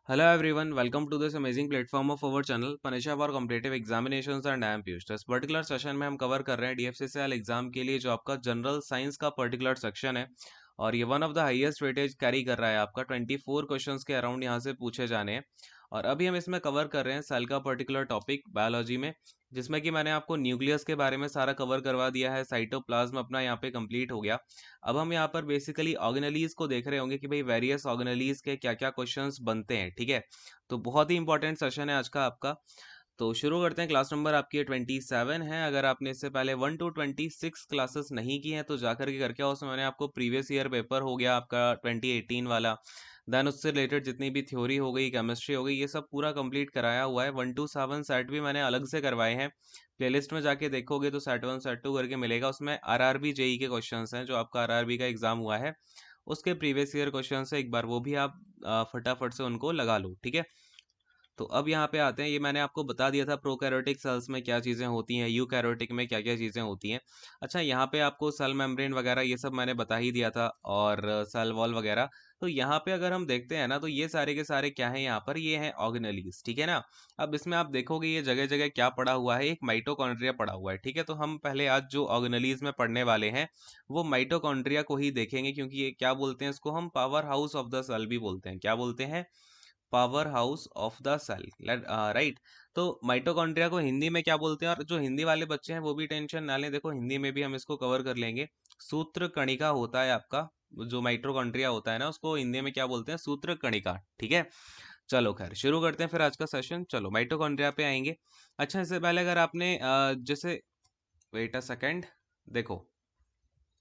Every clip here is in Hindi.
Hello everyone, welcome to this amazing platform of our channel Panisha for Competitive Examinations and I am Piyush। तो इस पर्टिकुलर सेशन में हम कवर कर रहे हैं DFCCL एग्जाम के लिए जो आपका जनरल साइंस का पर्टिकुलर सेक्शन है और ये one of the highest weightage carry कर रहा है। आपका 24 क्वेश्चंस के अराउंड यहाँ से पूछे जाने हैं और अभी हम इसमें कवर कर रहे हैं सेल का पर्टिकुलर टॉपिक बायोलॉजी में, जिसमें कि मैंने आपको न्यूक्लियस के बारे में सारा कवर करवा दिया है। साइटोप्लाज्म अपना यहाँ पे कंप्लीट हो गया। अब हम यहाँ पर बेसिकली ऑर्गेनेलीज को देख रहे होंगे कि भाई वेरियस ऑर्गेनेलीज के क्या क्या क्वेश्चंस बनते हैं। ठीक है, तो बहुत ही इंपॉर्टेंट सेशन है आज का आपका। तो शुरू करते हैं। क्लास नंबर आपकी 27 है। अगर आपने इससे पहले 1 to 26 क्लासेस नहीं की हैं तो जाकर के करके आओ। उसमें मैंने आपको प्रीवियस ईयर पेपर हो गया आपका 2018 वाला, देन उससे रिलेटेड जितनी भी थ्योरी हो गई, केमिस्ट्री हो गई, ये सब पूरा कंप्लीट कराया हुआ है। 1 to 7 सेट भी मैंने अलग से करवाए हैं। प्लेलिस्ट में जाके देखोगे तो सेट 1 सेट 2 करके मिलेगा। उसमें आरआरबी जेई के क्वेश्चंस हैं, जो आपका आरआरबी का एग्जाम हुआ है उसके प्रीवियस ईयर क्वेश्चन है। एक बार वो भी आप फटाफट से उनको लगा लो। ठीक है, तो अब यहाँ पे आते हैं। ये मैंने आपको बता दिया था प्रोकैरियोटिक सेल्स में क्या चीज़ें होती हैं, यूकैरियोटिक में क्या क्या चीज़ें होती हैं। अच्छा, यहाँ पे आपको सेल मेम्ब्रेन वगैरह ये सब मैंने बता ही दिया था और सेल वॉल वगैरह। तो यहाँ पे अगर हम देखते हैं ना तो ये सारे के सारे क्या है, यहाँ पर ये हैं ऑर्गेनेलीज। ठीक है ना। अब इसमें आप देखोगे ये जगह जगह क्या पड़ा हुआ है, एक माइटोकॉन्ड्रिया पड़ा हुआ है। ठीक है, तो हम पहले आज जो ऑर्गेनेलीज में पढ़ने वाले हैं वो माइटोकॉन्ड्रिया को ही देखेंगे, क्योंकि ये क्या बोलते हैं, इसको हम power house of the cell भी बोलते हैं। क्या बोलते हैं? Power house of the cell, right. तो माइटोकॉन्ड्रिया को हिंदी में क्या बोलते हैं? और जो हिंदी वाले बच्चे हैं वो भी टेंशन ना लें, देखो हिंदी में भी हम इसको कवर कर लेंगे। सूत्र कणिका होता है आपका। जो माइटोकॉन्ड्रिया होता है ना उसको हिंदी में क्या बोलते हैं? सूत्र कणिका। ठीक है, चलो खैर शुरू करते हैं फिर आज का सेशन। चलो माइटोकॉन्ड्रिया पे आएंगे। अच्छा, इससे पहले अगर आपने जैसे, वेट अ सेकेंड, देखो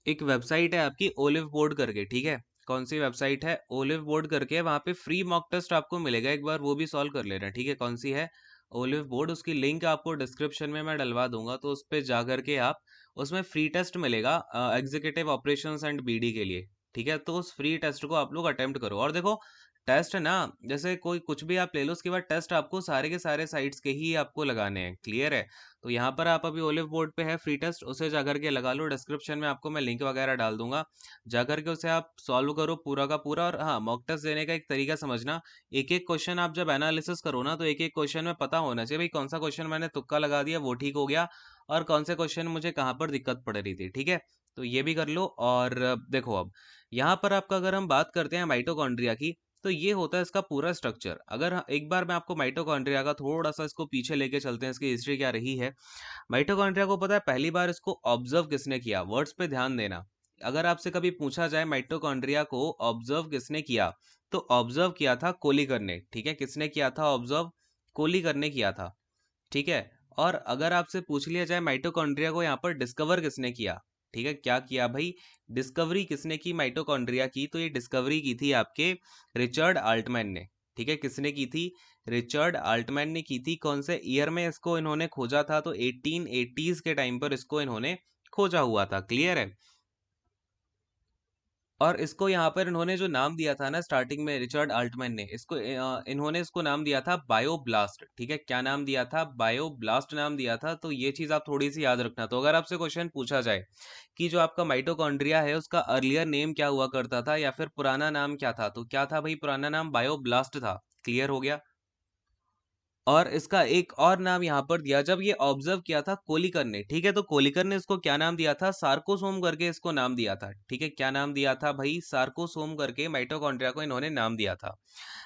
एक वेबसाइट है आपकी ओलिव बोर्ड करके। ठीक है, कौन सी वेबसाइट है? ओलिव बोर्ड करके है। वहां पे फ्री मॉक टेस्ट आपको मिलेगा, एक बार वो भी सॉल्व कर लेना। ठीक है, कौन सी है? Olive board. उसकी लिंक आपको डिस्क्रिप्शन में मैं डलवा दूंगा, तो उस पर जा करके आप, उसमें फ्री टेस्ट मिलेगा एग्जीक्यूटिव ऑपरेशंस एंड बीडी के लिए। ठीक है, तो उस फ्री टेस्ट को आप लोग अटेम्प्ट करो। और देखो टेस्ट ना, जैसे कोई कुछ भी आप ले लो उसके बाद टेस्ट आपको सारे के सारे साइट्स के ही आपको लगाने हैं। क्लियर है? तो यहाँ पर आप अभी ओलिव बोर्ड पे है फ्री टेस्ट, उसे जाकर के लगा लो। डिस्क्रिप्शन में आपको मैं लिंक वगैरह डाल दूंगा, जाकर के उसे आप सॉल्व करो पूरा का पूरा। और हाँ, मॉक टेस्ट देने का एक तरीका समझना, एक एक क्वेश्चन आप जब एनालिसिस करो ना तो एक एक क्वेश्चन में पता होना चाहिए भाई कौन सा क्वेश्चन मैंने तुक्का लगा दिया वो ठीक हो गया, और कौन से क्वेश्चन मुझे कहाँ पर दिक्कत पड़ रही थी। ठीक है, तो ये भी कर लो। और देखो अब यहाँ पर आपका अगर हम बात करते हैं माइटोकॉन्ड्रिया की, तो ये होता है इसका पूरा स्ट्रक्चर। अगर एक बार मैं आपको माइटोकॉन्ड्रिया का थोड़ा सा इसको पीछे लेके चलते हैं, इसकी हिस्ट्री क्या रही है। माइटोकॉन्ड्रिया को पता है पहली बार इसको ऑब्जर्व किसने किया? वर्ड्स पे ध्यान देना। अगर आपसे कभी पूछा जाए माइटोकॉन्ड्रिया को ऑब्जर्व किसने किया, तो ऑब्जर्व किया था कोलिकर ने। ठीक है, किसने किया था ऑब्जर्व? कोलिकर ने किया था। ठीक है, और अगर आपसे पूछ लिया जाए माइटोकॉन्ड्रिया को यहाँ पर डिस्कवर किसने किया, ठीक है, क्या किया भाई? डिस्कवरी किसने की माइटोकॉन्ड्रिया की? तो ये डिस्कवरी की थी आपके रिचर्ड आल्टमैन ने। ठीक है, किसने की थी? रिचर्ड आल्टमैन ने की थी। कौन से ईयर में इसको इन्होंने खोजा था? तो 1880s के टाइम पर इसको इन्होंने खोजा हुआ था। क्लियर है? और इसको यहाँ पर इन्होंने जो नाम दिया था ना स्टार्टिंग में, रिचर्ड आल्टमैन ने इसको इन्होंने इसको नाम दिया था बायोब्लास्ट। ठीक है, क्या नाम दिया था? बायोब्लास्ट नाम दिया था। तो ये चीज आप थोड़ी सी याद रखना। तो अगर आपसे क्वेश्चन पूछा जाए कि जो आपका माइटोकॉन्ड्रिया है उसका अर्लियर नेम क्या हुआ करता था या फिर पुराना नाम क्या था, तो क्या था भाई? पुराना नाम बायोब्लास्ट था। क्लियर हो गया? और इसका एक और नाम यहाँ पर दिया जब ये ऑब्जर्व किया था कोलिकर ने। ठीक है, तो कोलिकर ने इसको क्या नाम दिया था? सार्कोसोम करके इसको नाम दिया था। ठीक है, क्या नाम दिया था भाई? सार्कोसोम करके माइटोकॉन्ड्रिया को इन्होंने नाम दिया था।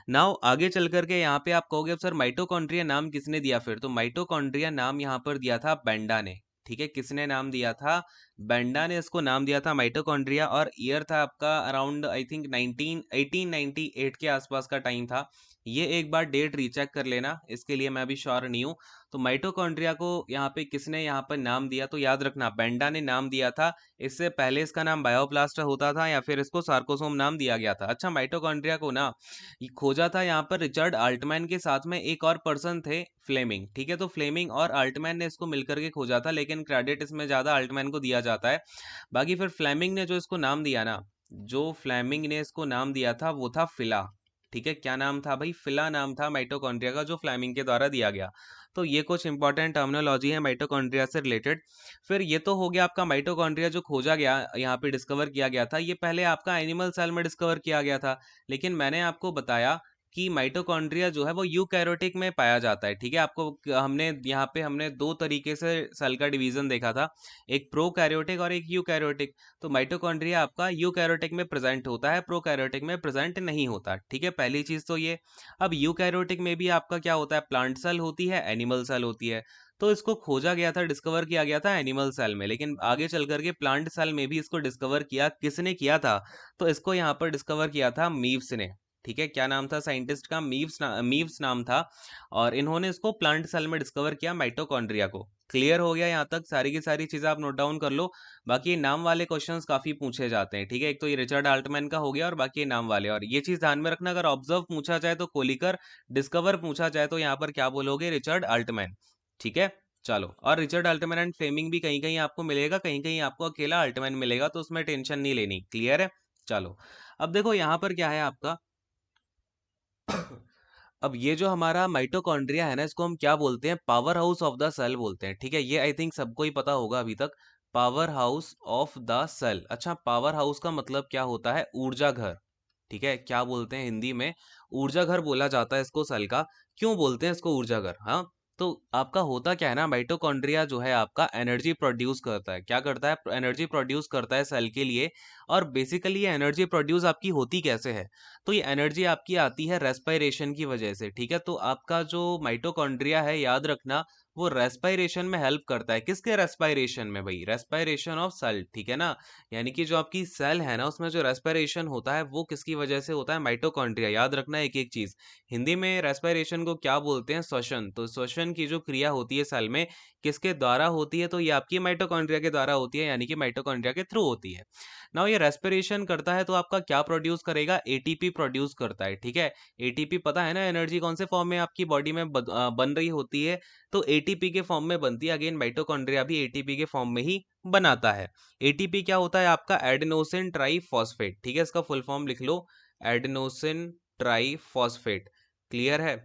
नाउ आगे चल करके यहाँ पे आप कहोगे सर माइटोकॉन्ड्रिया नाम किसने दिया फिर? तो माइटोकॉन्ड्रिया नाम यहाँ पर दिया था बेंडा ने। ठीक है, किसने नाम दिया था? बेंडा ने इसको नाम दिया था माइटोकॉन्ड्रिया। और ईयर था आपका अराउंड आई थिंक 1898 के आसपास का टाइम था। ये एक बार डेट रीचेक कर लेना, इसके लिए मैं अभी श्योर नहीं हूँ। तो माइटोकॉन्ड्रिया को यहाँ पे किसने यहाँ पर नाम दिया? तो याद रखना बेंडा ने नाम दिया था। इससे पहले इसका नाम बायोप्लास्ट होता था या फिर इसको सार्कोसोम नाम दिया गया था। अच्छा, माइटोकॉन्ड्रिया को ना ये खोजा था यहाँ पर रिचर्ड आल्टमैन के साथ में एक और पर्सन थे, फ्लेमिंग। ठीक है, तो फ्लेमिंग और आल्टमैन ने इसको मिलकर के खोजा था, लेकिन क्रेडिट इसमें ज्यादा आल्टमैन को दिया जाता है। बाकी फिर फ्लेमिंग ने जो इसको नाम दिया ना, जो फ्लेमिंग ने इसको नाम दिया था वो था फिला। ठीक है, क्या नाम था भाई? फिला नाम था माइटोकॉन्ड्रिया का, जो फ्लेमिंग के द्वारा दिया गया। तो ये कुछ इंपॉर्टेंट टर्मिनोलॉजी है माइटोकॉन्ड्रिया से रिलेटेड। फिर ये तो हो गया आपका माइटोकॉन्ड्रिया जो खोजा गया, यहाँ पे डिस्कवर किया गया था। ये पहले आपका एनिमल सेल में डिस्कवर किया गया था, लेकिन मैंने आपको बताया कि माइटोकॉन्ड्रिया जो है वो यूकैरियोटिक में पाया जाता है। ठीक है, आपको हमने यहाँ पे हमने दो तरीके से सेल का डिवीजन देखा था, एक प्रोकैरियोटिक और एक यूकैरियोटिक। तो माइटोकॉन्ड्रिया आपका यूकैरियोटिक में प्रेजेंट होता है, प्रोकैरियोटिक में प्रेजेंट नहीं होता। ठीक है, पहली चीज तो ये। अब यूकैरियोटिक में भी आपका क्या होता है, प्लांट सेल होती है, एनिमल सेल होती है। तो इसको खोजा गया था, डिस्कवर किया गया था एनिमल सेल में, लेकिन आगे चल करके प्लांट सेल में भी इसको डिस्कवर किया, किसने किया था, तो इसको यहाँ पर डिस्कवर किया था मीव्स ने। ठीक है, क्या नाम था साइंटिस्ट का, मीव्स नाम था। और इन्होंने इसको प्लांट सेल में डिस्कवर किया, माइटोकॉन्ड्रिया को। क्लियर हो गया यहाँ तक, सारी की सारी चीजें आप नोट डाउन कर लो। बाकी ये नाम वाले क्वेश्चंस काफी पूछे जाते हैं। ठीक है, एक तो ये रिचर्ड आल्टमैन का हो गया और बाकी ये नाम वाले। और ये चीज ध्यान में रखना, अगर ऑब्जर्व पूछा जाए तो कोलिकर, डिस्कवर पूछा जाए तो यहाँ पर क्या बोलोगे, रिचर्ड आल्टमैन। ठीक है, चलो। और रिचर्ड अल्टमैन एंड फ्लेमिंग भी कहीं कहीं आपको मिलेगा, कहीं कहीं आपको अकेला अल्टमैन मिलेगा, तो उसमें टेंशन नहीं लेनी। क्लियर है, चलो। अब देखो यहाँ पर क्या है आपका अब ये जो हमारा माइटोकॉन्ड्रिया है ना, इसको हम क्या बोलते हैं, power house of the cell बोलते हैं। ठीक है, ये आई थिंक सबको ही पता होगा अभी तक, power house of the cell. अच्छा, पावर हाउस का मतलब क्या होता है, ऊर्जा घर। ठीक है, क्या बोलते हैं हिंदी में, ऊर्जा घर बोला जाता है इसको सेल का। क्यों बोलते हैं इसको ऊर्जा घर, हाँ। तो आपका होता क्या है ना, माइटोकॉन्ड्रिया जो है आपका एनर्जी प्रोड्यूस करता है। क्या करता है, एनर्जी प्रोड्यूस करता है सेल के लिए। और बेसिकली ये एनर्जी प्रोड्यूस आपकी होती कैसे है, तो ये एनर्जी आपकी आती है रेस्पिरेशन की वजह से। ठीक है, तो आपका जो माइटोकॉन्ड्रिया है, याद रखना, वो रेस्पिरेशन में हेल्प करता है। किसके रेस्पिरेशन में भाई, रेस्पिरेशन ऑफ सेल। ठीक है ना, यानी कि जो आपकी सेल है ना, उसमें जो रेस्पिरेशन होता है वो किसकी वजह से होता है, माइटोकॉन्ड्रिया। याद रखना एक एक चीज। हिंदी में रेस्पिरेशन को क्या बोलते हैं, श्वसन। तो श्वसन की जो क्रिया होती है सेल में, किसके द्वारा होती है, तो ये आपकी माइटोकॉन्ड्रिया के द्वारा होती है, यानी कि माइटोकॉन्ड्रिया के थ्रू होती है। नाउ ये रेस्पिरेशन करता है तो आपका क्या प्रोड्यूस करेगा, एटीपी प्रोड्यूस करता है। ठीक है, एटीपी पता है ना, एनर्जी कौन से फॉर्म में आपकी बॉडी में बन रही होती है, तो एटीपी के फॉर्म में बनती है। अगेन माइटोकॉन्ड्रिया भी एटीपी के फॉर्म में ही बनाता है। एटीपी क्या होता है आपका, एडेनोसिन ट्राइफॉस्फेट। ठीक है, इसका फुल फॉर्म लिख लो, एडेनोसिन ट्राइफॉस्फेट। क्लियर है,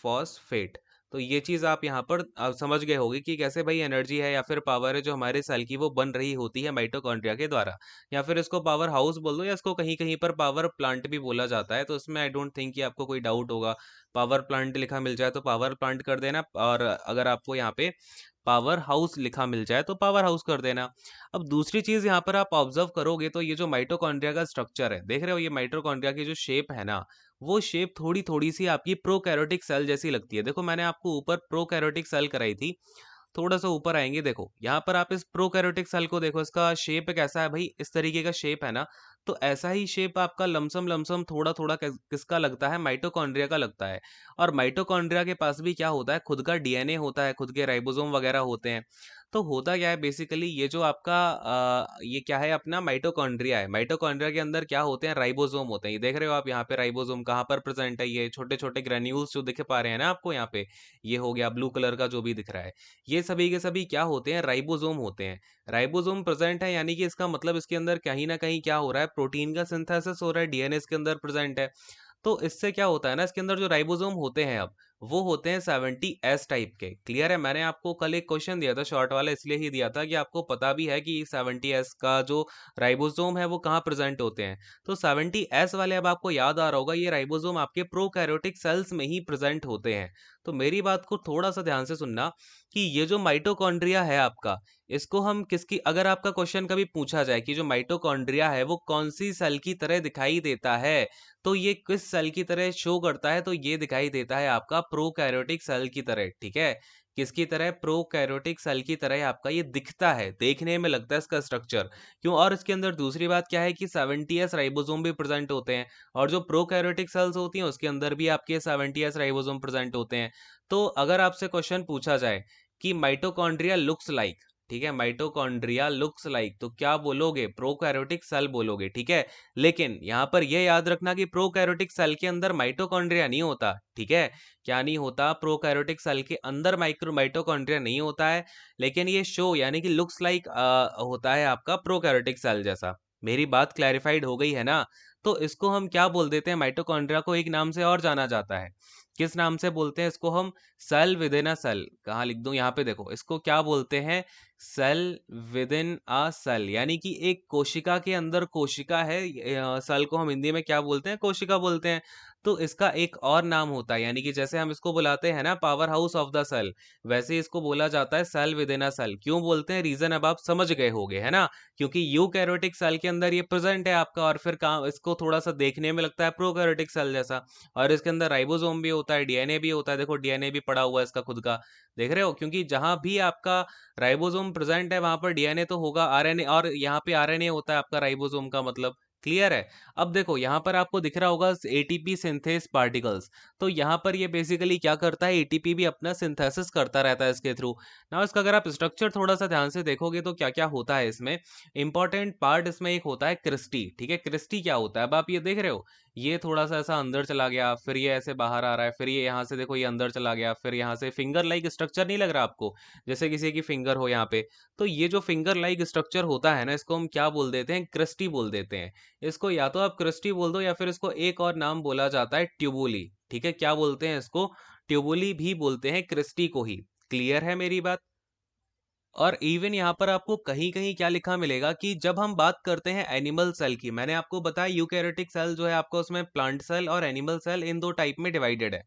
फॉस्फेट। तो ये चीज आप यहाँ पर समझ गए होगे कि कैसे भाई एनर्जी है या फिर पावर है जो हमारे सेल की, वो बन रही होती है माइटोकॉन्ड्रिया के द्वारा। या फिर इसको पावर हाउस बोल दो, या इसको कहीं कहीं पर पावर प्लांट भी बोला जाता है। तो इसमें आई डोंट थिंक कि आपको कोई डाउट होगा। पावर प्लांट लिखा मिल जाए तो पावर प्लांट कर देना, और अगर आपको यहाँ पे पावर हाउस लिखा मिल जाए तो पावर हाउस कर देना। अब दूसरी चीज यहाँ पर आप ऑब्जर्व करोगे तो ये जो माइटोकॉन्ड्रिया का स्ट्रक्चर है, देख रहे हो, ये माइटोकॉन्ड्रिया की जो शेप है ना, वो शेप थोड़ी थोड़ी सी आपकी प्रोकैरियोटिक सेल जैसी लगती है। देखो मैंने आपको ऊपर प्रोकैरियोटिक सेल कराई थी, थोड़ा सा ऊपर आएंगे, देखो यहाँ पर आप इस प्रोकैरियोटिक सेल को देखो, इसका शेप कैसा है भाई, इस तरीके का शेप है ना। तो ऐसा ही शेप आपका लमसम लमसम थोड़ा थोड़ा किसका लगता है, माइटोकॉन्ड्रिया का लगता है। और माइटोकॉन्ड्रिया के पास भी क्या होता है, खुद का डीएनए होता है, खुद के राइबोसोम वगैरह होते हैं। तो होता क्या है बेसिकली, ये जो आपका ये क्या है अपना माइटोकॉन्ड्रिया है, माइटोकॉन्ड्रिया के अंदर क्या होते हैं, राइबोसोम होते हैं। ये देख रहे हो आप यहाँ पे राइबोसोम कहाँ पर प्रेजेंट है, ये छोटे छोटे ग्रेन्यूल्स जो दिख पा रहे हैं ना आपको यहाँ पे, ये हो गया ब्लू कलर का जो भी दिख रहा है, ये सभी के सभी क्या होते हैं, राइबोसोम होते हैं। राइबोसोम प्रेजेंट है, यानी कि इसका मतलब इसके अंदर कहीं ना कहीं क्या हो रहा है, प्रोटीन का सिंथेसिस हो रहा है, डीएनए इसके अंदर प्रेजेंट है। तो इससे क्या होता है ना, इसके अंदर जो राइबोसोम होते हैं अब, वो होते हैं 70S टाइप के। क्लियर है, मैंने आपको कल एक क्वेश्चन दिया था शॉर्ट वाला, इसलिए ही दिया था कि आपको पता भी है कि 70S का जो राइबोसोम है वो कहाँ प्रेजेंट होते हैं। तो 70S वाले, अब आपको याद आ रहा होगा, ये राइबोसोम आपके प्रोकैरियोटिक सेल्स में ही प्रेजेंट होते हैं। तो मेरी बात को थोड़ा सा ध्यान से सुनना, कि ये जो माइटोकॉन्ड्रिया है आपका, इसको हम किसकी, अगर आपका क्वेश्चन कभी पूछा जाए कि जो माइटोकॉन्ड्रिया है वो कौन सी सेल की तरह दिखाई देता है, तो ये किस सेल की तरह शो करता है, तो ये दिखाई देता है आपका प्रोकैरियोटिक सेल की तरह। ठीक है, किसकी तरह, प्रोकैरियोटिक सेल की तरह आपका ये दिखता है, देखने में लगता है इसका स्ट्रक्चर। क्यों, और इसके अंदर दूसरी बात क्या है कि 70S राइबोसोम भी प्रेजेंट होते हैं। और जो प्रोकैरियोटिक सेल्स होती हैं उसके अंदर भी आपके 70S राइबोसोम प्रेजेंट होते हैं। तो अगर आपसे क्वेश्चन पूछा जाए कि माइटोकॉन्ड्रिया लुक्स लाइक, ठीक है, माइटोकॉन्ड्रिया लुक्स लाइक, तो क्या बोलोगे, प्रोकैरियोटिक सेल बोलोगे। ठीक है, लेकिन यहां पर यह याद रखना कि प्रोकैरियोटिक सेल के अंदर माइटोकॉन्ड्रिया नहीं होता। ठीक है, क्या नहीं होता, प्रोकैरियोटिक सेल के अंदर माइटोकॉन्ड्रिया नहीं होता है, लेकिन ये शो यानी कि लुक्स लाइक होता है आपका प्रोकैरियोटिक सेल जैसा। मेरी बात क्लैरिफाइड हो गई है ना। तो इसको हम क्या बोल देते हैं, माइटोकॉन्ड्रिया को एक नाम से और जाना जाता है, किस नाम से बोलते हैं इसको हम? Cell within a cell. कहाँ लिख दूं? यहाँ पे देखो, इसको क्या बोलते हैं? Cell within a cell, यानी कि एक कोशिका के अंदर कोशिका है। सेल को हम हिंदी में क्या बोलते हैं? कोशिका बोलते हैं। तो इसका एक और नाम होता है, यानी कि जैसे हम इसको बुलाते हैं ना power house of the cell, वैसे ही इसको बोला जाता है cell within a cell. क्यों बोलते हैं? रीजन अब आप समझ गए होंगे, है ना? क्योंकि यूकैरियोटिक सेल के अंदर ये प्रेजेंट है आपका, और फिर काम इसको थोड़ा सा देखने में लगता है प्रोकैरियोटिक सेल जैसा। और इसके अंदर राइबोसोम भी होता है, डीएनए भी होता है। देखो डीएनए भी पड़ा हुआ है इसका खुद का, देख रहे हो? क्योंकि जहां भी आपका राइबोसोम प्रेजेंट है वहां पर डीएनए तो होगा, आरएनए, और यहाँ पे आरएनए होता है आपका राइबोसोम का मतलब। क्लियर है? अब देखो यहाँ पर आपको दिख रहा होगा एटीपी सिंथेस पार्टिकल्स। तो यहाँ पर ये बेसिकली क्या करता है? एटीपी भी अपना सिंथेसिस करता रहता है इसके थ्रू ना। इसका अगर आप स्ट्रक्चर थोड़ा सा ध्यान से देखोगे तो क्या क्या होता है इसमें, इंपॉर्टेंट पार्ट इसमें एक होता है क्रिस्टी। ठीक है, क्रिस्टी क्या होता है? अब आप ये देख रहे हो, ये थोड़ा सा ऐसा अंदर चला गया, फिर ये ऐसे बाहर आ रहा है, फिर ये यहाँ से देखो ये अंदर चला गया, फिर यहाँ से फिंगर लाइक स्ट्रक्चर नहीं लग रहा आपको? जैसे किसी की फिंगर हो यहाँ पे। तो ये जो फिंगर लाइक स्ट्रक्चर होता है ना, इसको हम क्या बोल देते हैं? क्रिस्टी बोल देते हैं। इसको या तो आप क्रिस्टी बोल दो, या फिर इसको एक और नाम बोला जाता है ट्यूबुली। ठीक है, क्या बोलते हैं इसको? ट्यूबुली भी बोलते हैं क्रिस्टी को ही। क्लियर है मेरी बात? और इवन यहाँ पर आपको कहीं कहीं क्या लिखा मिलेगा कि जब हम बात करते हैं एनिमल सेल की, मैंने आपको बताया यूकैरियोटिक सेल जो है आपका, उसमें प्लांट सेल और एनिमल सेल इन दो टाइप में डिवाइडेड है।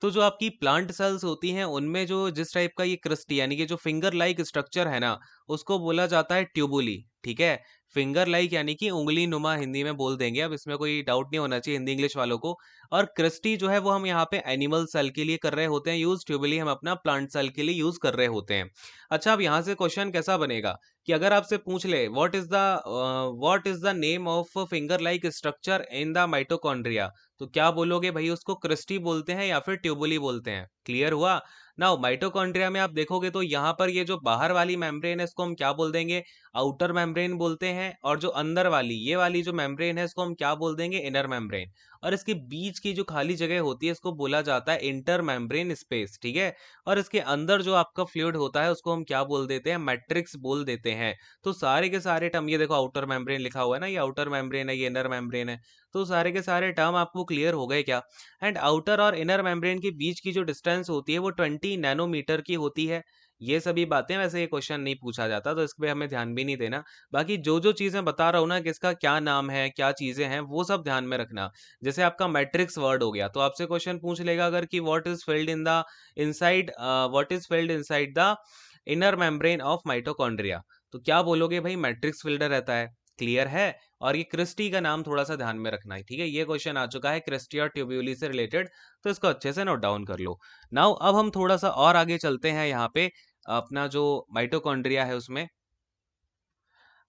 तो जो आपकी प्लांट सेल्स होती हैं उनमें जो जिस टाइप का ये क्रिस्टी, यानी कि जो फिंगर लाइक स्ट्रक्चर है ना, उसको बोला जाता है ट्यूबुली। ठीक है, फिंगर लाइक यानी कि उंगली नुमा हिंदी में बोल देंगे, अब इसमें कोई डाउट नहीं होना चाहिए हिंदी इंग्लिश वालों को। और क्रिस्टी जो है वो हम यहाँ पे एनिमल सेल के लिए कर रहे होते हैं यूज, ट्यूबुली हम अपना प्लांट सेल के लिए यूज कर रहे होते हैं। अच्छा, अब यहाँ से क्वेश्चन कैसा बनेगा कि अगर आपसे पूछ ले what is the name of finger like structure in the mitochondria, तो क्या बोलोगे भाई? उसको क्रिस्टी बोलते हैं या फिर ट्यूबुली बोलते हैं? क्लियर हुआ? नाउ माइटोकॉन्ड्रिया में आप देखोगे तो यहाँ पर ये जो बाहर वाली मेम्ब्रेन है इसको हम क्या बोल देंगे? आउटर मेम्ब्रेन बोलते हैं। और जो अंदर वाली ये वाली जो मेम्ब्रेन है इसको हम क्या बोल देंगे? Inner membrane. और इसके बीच की जो खाली जगह होती है इसको बोला जाता है इंटर मेम्ब्रेन स्पेस। ठीक है, और इसके अंदर जो आपका फ्लूइड होता है उसको हम क्या बोल देते हैं? मैट्रिक्स बोल देते हैं। तो सारे के सारे टर्म, ये देखो आउटर मेम्ब्रेन लिखा हुआ है ना, ये आउटर मेम्ब्रेन है, ये इनर मेम्ब्रेन है। तो सारे के सारे टर्म आपको क्लियर हो गए क्या? एंड आउटर और इनर मेम्ब्रेन के बीच की जो डिस्टेंस होती है वो 20 नैनोमीटर की होती है। ये सभी बातें, वैसे ये क्वेश्चन नहीं पूछा जाता तो इस पे हमें ध्यान भी नहीं देना। बाकी जो जो चीजें बता रहा हूँ ना कि इसका क्या नाम है, क्या चीजें हैं, वो सब ध्यान में रखना। जैसे आपका मैट्रिक्स वर्ड हो गया तो आपसे क्वेश्चन पूछ लेगा अगर कि what is filled inside the inner membrane of mitochondria, तो क्या बोलोगे भाई? मैट्रिक्स फिल्ड रहता है। क्लियर है? और ये क्रिस्टी का नाम थोड़ा सा ध्यान में रखना है। ठीक है, ये क्वेश्चन आ चुका है क्रिस्टी और ट्यूब्यूली से रिलेटेड, तो इसको अच्छे से नोट डाउन कर लो। नाउ अब हम थोड़ा सा और आगे चलते हैं यहाँ पे अपना जो माइटोकॉन्ड्रिया है उसमें।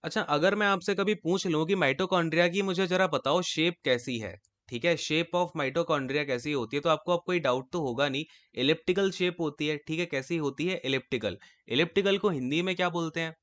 अच्छा, अगर मैं आपसे कभी पूछ लूं कि माइटोकॉन्ड्रिया की मुझे जरा बताओ शेप कैसी है, ठीक है, शेप ऑफ माइटोकॉन्ड्रिया कैसी होती है, तो आपको अब कोई डाउट तो होगा नहीं। एलिप्टिकल शेप होती है। ठीक है, कैसी होती है? एलिप्टिकल। एलिप्टिकल को हिंदी में क्या बोलते हैं?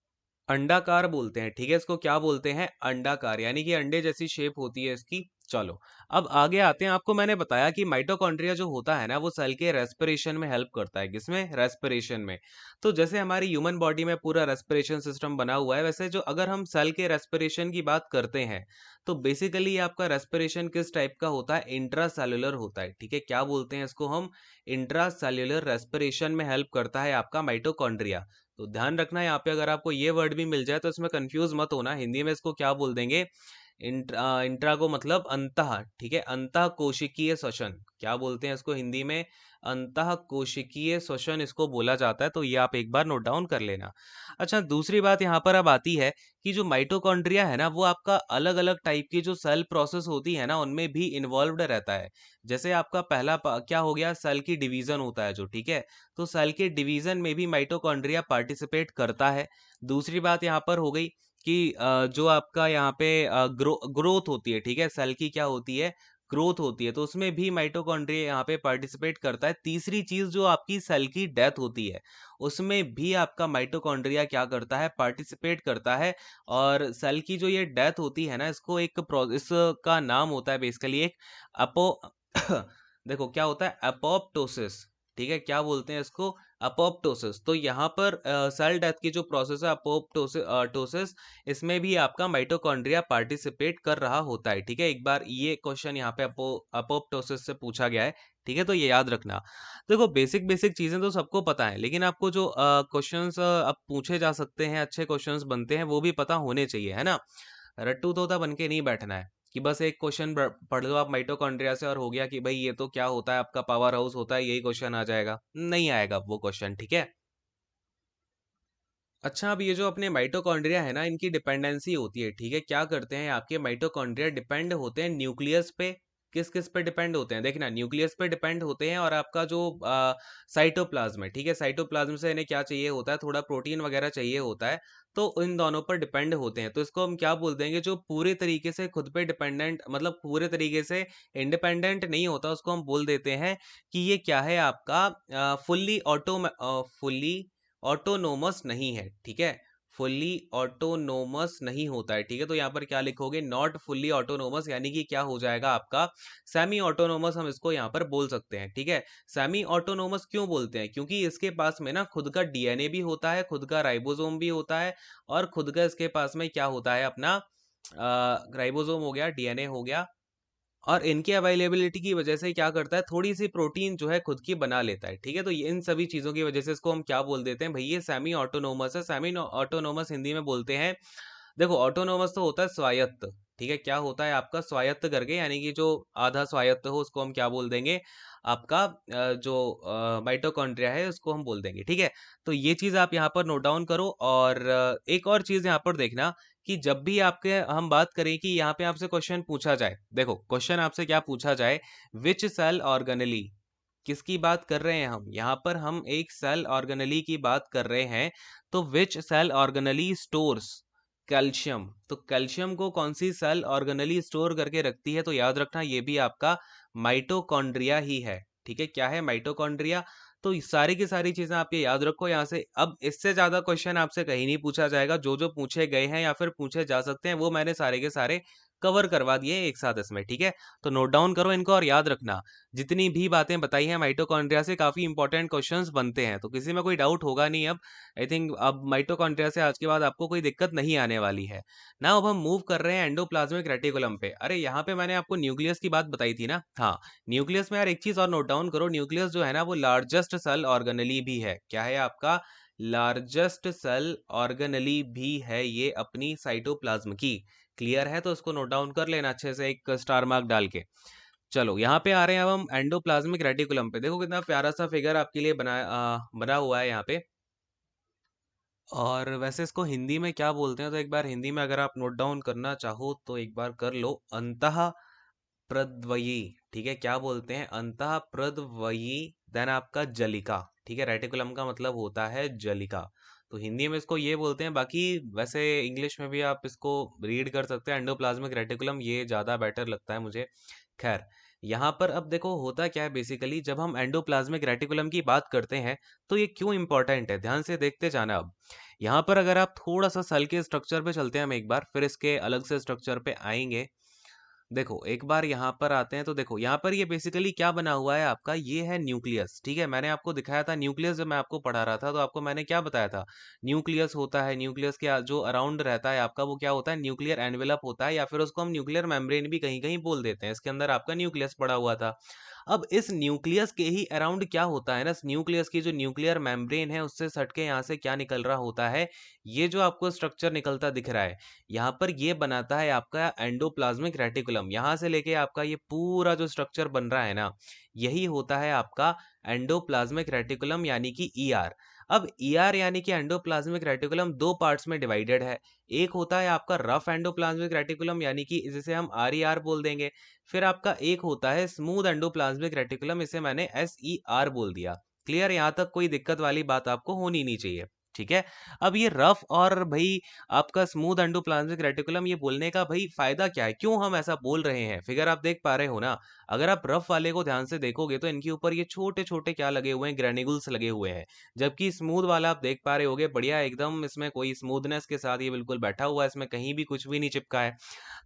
अंडाकार बोलते हैं। ठीक है, इसको क्या बोलते हैं? अंडाकार, यानी कि अंडे जैसी शेप होती है इसकी। चलो, अब आगे आते हैं। आपको मैंने बताया कि माइटोकॉन्ड्रिया जो होता है ना वो सेल के रेस्पिरेशन में हेल्प करता है। किसमें? रेस्पिरेशन में। तो जैसे हमारी ह्यूमन बॉडी में पूरा रेस्पिरेशन सिस्टम बना हुआ है, वैसे जो अगर हम सेल के रेस्पिरेशन की बात करते हैं तो बेसिकली आपका रेस्पिरेशन किस टाइप का होता है? इंट्रा सेल्युलर होता है। ठीक है, क्या बोलते हैं इसको हम? इंट्रा सेल्युलर रेस्पिरेशन में हेल्प करता है आपका माइटोकॉन्ड्रिया। तो ध्यान रखना यहाँ पे, अगर आपको ये वर्ड भी मिल जाए तो इसमें कंफ्यूज मत होना। हिंदी में इसको क्या बोल देंगे? इंट्रा को मतलब अंतः। ठीक है, अंतः कोशिकीय श्वसन, क्या बोलते हैं इसको हिंदी में? अंतः कोशिकीय श्वसन इसको बोला जाता है। तो ये आप एक बार नोट डाउन कर लेना। अच्छा, दूसरी बात यहाँ पर अब आती है कि जो माइटोकॉन्ड्रिया है ना वो आपका अलग अलग टाइप की जो सेल प्रोसेस होती है ना उनमें भी इन्वॉल्व्ड रहता है। जैसे आपका क्या हो गया? सेल की डिवीजन होता है जो, ठीक है, तो सेल के डिवीजन में भी माइटोकॉन्ड्रिया पार्टिसिपेट करता है। दूसरी बात यहाँ पर हो गई कि जो आपका यहाँ पे ग्रोथ होती है, ठीक है, सेल की क्या होती है? ग्रोथ होती है, तो उसमें भी माइटोकॉन्ड्रिया यहाँ पे पार्टिसिपेट करता है। तीसरी चीज जो आपकी सेल की डेथ होती है उसमें भी आपका माइटोकॉन्ड्रिया क्या करता है? पार्टिसिपेट करता है। और सेल की जो ये डेथ होती है ना इसको इसका नाम होता है बेसिकली एक अपो देखो क्या होता है? अपोप्टोसिस। ठीक है, क्या बोलते हैं इसको? अपोप्टोसिस। तो यहाँ पर सेल डेथ की जो प्रोसेस है अपोप्टोसिस, इसमें भी आपका माइटोकॉन्ड्रिया पार्टिसिपेट कर रहा होता है। ठीक है, एक बार ये क्वेश्चन यहाँ पे अपोप्टोसिस से पूछा गया है। ठीक है, तो ये याद रखना। देखो बेसिक बेसिक चीजें तो सबको पता है, लेकिन आपको जो क्वेश्चंस अब पूछे जा सकते हैं, अच्छे क्वेश्चंस बनते हैं, वो भी पता होने चाहिए, है ना। रट्टू तोता बन के नहीं बैठना है कि बस एक क्वेश्चन पढ़ लो आप माइटोकॉन्ड्रिया से और हो गया कि भाई ये तो क्या होता है, आपका पावर हाउस होता है, यही क्वेश्चन आ जाएगा, नहीं आएगा वो क्वेश्चन, ठीक है। अच्छा, अब ये जो अपने माइटोकॉन्ड्रिया है ना, इनकी डिपेंडेंसी होती है, ठीक है। क्या करते हैं आपके माइटोकॉन्ड्रिया, डिपेंड होते हैं न्यूक्लियस पे। किस किस पे डिपेंड होते हैं, देखना, न्यूक्लियस पे डिपेंड होते हैं, और आपका जो साइटोप्लाज्म है, ठीक है, साइटोप्लाज्म से इन्हें क्या चाहिए होता है, थोड़ा प्रोटीन वगैरह चाहिए होता है, तो इन दोनों पर डिपेंड होते हैं। तो इसको हम क्या बोल देंगे, जो पूरे तरीके से खुद पे डिपेंडेंट, मतलब पूरे तरीके से इंडिपेंडेंट नहीं होता, उसको हम बोल देते हैं कि ये क्या है, आपका फुल्ली ऑटोनोमस नहीं है, ठीक है। फुल्ली ऑटोनोमस नहीं होता है, ठीक है। तो यहाँ पर क्या लिखोगे, नॉट फुल्ली ऑटोनोमस, यानी कि क्या हो जाएगा आपका सेमी ऑटोनोमस, हम इसको यहाँ पर बोल सकते हैं, ठीक है। सेमी ऑटोनोमस क्यों बोलते हैं, क्योंकि इसके पास में ना खुद का डीएनए भी होता है, खुद का राइबोसोम भी होता है, और खुद का इसके पास में क्या होता है, अपना राइबोसोम हो गया, डीएनए हो गया, और इनकी अवेलेबिलिटी की वजह से क्या करता है, थोड़ी सी प्रोटीन जो है खुद की बना लेता है, ठीक है। तो इन सभी चीजों की वजह से इसको हम क्या बोल देते हैं, भाई ये सेमी ऑटोनोमस है। सेमी ऑटोनोमस हिंदी में बोलते हैं, देखो ऑटोनोमस तो होता है स्वायत्त, ठीक है, क्या होता है आपका स्वायत्त करके, यानी कि जो आधा स्वायत्त हो उसको हम क्या बोल देंगे, आपका जो माइटोकॉन्ड्रिया है उसको हम बोल देंगे, ठीक है। तो ये चीज आप यहाँ पर नोट डाउन करो, और एक और चीज यहाँ पर देखना कि जब भी आपके हम बात करें कि यहाँ पे आपसे क्वेश्चन पूछा जाए, देखो क्वेश्चन आपसे क्या पूछा जाए, विच सेल ऑर्गेनली, किसकी बात कर रहे हैं हम यहाँ पर, हम एक सेल ऑर्गेनली की बात कर रहे हैं। तो विच सेल ऑर्गेनली स्टोर्स कैल्शियम, तो कैल्शियम को कौन सी सेल ऑर्गेनली स्टोर करके रखती है, तो याद रखना ये भी आपका माइटोकॉन्ड्रिया ही है, ठीक है। क्या है, माइटोकॉन्ड्रिया। तो ये सारी की सारी चीजें आप ये याद रखो यहाँ से। अब इससे ज्यादा क्वेश्चन आपसे कहीं नहीं पूछा जाएगा, जो जो पूछे गए हैं या फिर पूछे जा सकते हैं वो मैंने सारे के सारे कवर करवा दिए एक साथ इसमें, ठीक है। तो नोट डाउन करो इनको और याद रखना, जितनी भी बातें बताई हैं माइटोकॉन्ड्रिया से काफी इंपॉर्टेंट क्वेश्चंस बनते हैं, तो किसी में कोई डाउट होगा नहीं अब। आई थिंक अब माइटोकॉन्ड्रिया से आज के बाद आपको कोई दिक्कत नहीं आने वाली है ना। अब हम मूव कर रहे हैं एंडोप्लाज्मिक रेटिकुलम पे। अरे यहाँ पे मैंने आपको न्यूक्लियस की बात बताई थी ना, हाँ। न्यूक्लियस में यार एक चीज और नोट डाउन करो, न्यूक्लियस जो है ना वो लार्जेस्ट सेल ऑर्गेनली भी है। क्या है आपका, लार्जेस्ट सेल ऑर्गेनली भी है ये अपनी साइटोप्लाज्म की। क्लियर है, तो उसको नोट डाउन कर लेना अच्छे से एक स्टार मार्क डाल के। चलो यहाँ पे आ रहे हैं अब हम एंडोप्लाज्मिक रेटिकुलम पे। देखो कितना प्यारा सा फिगर आपके लिए बना हुआ है यहाँ पे। और वैसे इसको हिंदी में क्या बोलते हैं, तो एक बार हिंदी में अगर आप नोट डाउन करना चाहो तो एक बार कर लो, अंतः प्रद्वयी, ठीक है। क्या बोलते हैं, अंतः प्रद्वयी, देन आपका जलिका, ठीक है। रेटिकुलम का मतलब होता है जलिका, तो हिंदी में इसको ये बोलते हैं। बाकी वैसे इंग्लिश में भी आप इसको रीड कर सकते हैं, एंडोप्लाज्मिक रेटिकुलम, ये ज़्यादा बेटर लगता है मुझे। खैर, यहाँ पर अब देखो होता क्या है, बेसिकली जब हम एंडोप्लाज्मिक रेटिकुलम की बात करते हैं तो ये क्यों इंपॉर्टेंट है, ध्यान से देखते जाना। अब यहाँ पर अगर आप थोड़ा सा सेल के स्ट्रक्चर पे चलते हैं हम एक बार, फिर इसके अलग से स्ट्रक्चर पे आएंगे। देखो एक बार यहाँ पर आते हैं, तो देखो यहाँ पर ये बेसिकली क्या बना हुआ है आपका, ये है न्यूक्लियस, ठीक है। मैंने आपको दिखाया था न्यूक्लियस, जब मैं आपको पढ़ा रहा था तो आपको मैंने क्या बताया था, न्यूक्लियस होता है, न्यूक्लियस के जो अराउंड रहता है आपका वो क्या होता है, न्यूक्लियर एनवेलप होता है, या फिर उसको हम न्यूक्लियर मेम्ब्रेन भी कहीं कहीं बोल देते हैं। इसके अंदर आपका न्यूक्लियस पड़ा हुआ था। अब इस न्यूक्लियस के ही अराउंड क्या होता है ना, न्यूक्लियस की जो न्यूक्लियर मेम्ब्रेन है उससे सट के यहाँ से क्या निकल रहा होता है, ये जो आपको स्ट्रक्चर निकलता दिख रहा है यहाँ पर, ये बनाता है आपका एंडोप्लाज्मिक रेटिकुलम। यहाँ से लेके आपका ये पूरा जो स्ट्रक्चर बन रहा है ना, यही होता है आपका एंडोप्लाज्मिक रेटिकुलम, यानी कि ईआर। अब ईआर यानी कि एंडोप्लाज्मिक रेटिकुलम दो पार्ट्स में डिवाइडेड है। एक होता है आपका रफ एंडोप्लाज्मिक रेटिकुलम, यानी कि जिसे हम आर ई आर बोल देंगे। फिर आपका एक होता है स्मूथ एंडोप्लाज्मिक रेटिकुलम, इसे मैंने एस ई आर बोल दिया। क्लियर, यहाँ तक कोई दिक्कत वाली बात आपको होनी नहीं चाहिए, ठीक है। अब ये रफ और भाई आपका स्मूथ एंडोप्लाज्मिक रेटिकुलम, ये बोलने का भाई फायदा क्या है, क्यों हम ऐसा बोल रहे हैं, फिगर आप देख पा रहे हो ना। अगर आप रफ वाले को ध्यान से देखोगे तो इनके ऊपर ये छोटे छोटे क्या लगे हुए हैं, ग्रेन्यूल्स लगे हुए हैं। जबकि स्मूथ वाला आप देख पा रहे होगे, बढ़िया एकदम इसमें कोई स्मूथनेस के साथ ये बिल्कुल बैठा हुआ है, इसमें कहीं भी कुछ भी नहीं चिपका है।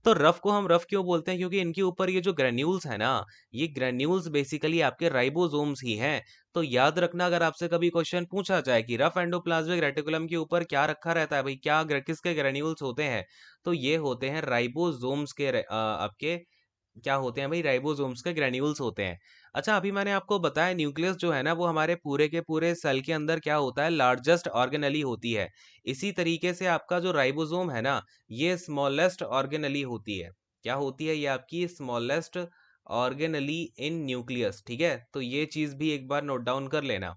तो रफ को हम रफ क्यों बोलते हैं, क्योंकि इनके ऊपर ये जो ग्रेन्यूल्स है ना, ये ग्रेन्यूल्स बेसिकली आपके राइबोसोम्स ही हैं। तो याद रखना, अगर आपसे कभी क्वेश्चन पूछा जाए कि रफ एंडोप्लाज्मिक रेटिकुलम के ऊपर क्या रखा रहता है भाई, क्या किसके ग्रेन्यूल्स होते हैं, तो ये होते हैं राइबोसोम्स के आपके क्या होते हैं भाई, राइबोसोम्स के ग्रेन्यूल्स होते हैं। अच्छा, अभी मैंने आपको बताया न्यूक्लियस जो है ना वो हमारे पूरे के पूरे सेल के अंदर क्या होता है, लार्जेस्ट ऑर्गेनेली होती है। इसी तरीके से आपका जो राइबोसोम है ना, ये स्मॉलेस्ट ऑर्गेनेली होती है। क्या होती है ये आपकी स्मॉलेस्ट ऑर्गेनेली इन न्यूक्लियस, ठीक है। तो ये चीज भी एक बार नोट डाउन कर लेना।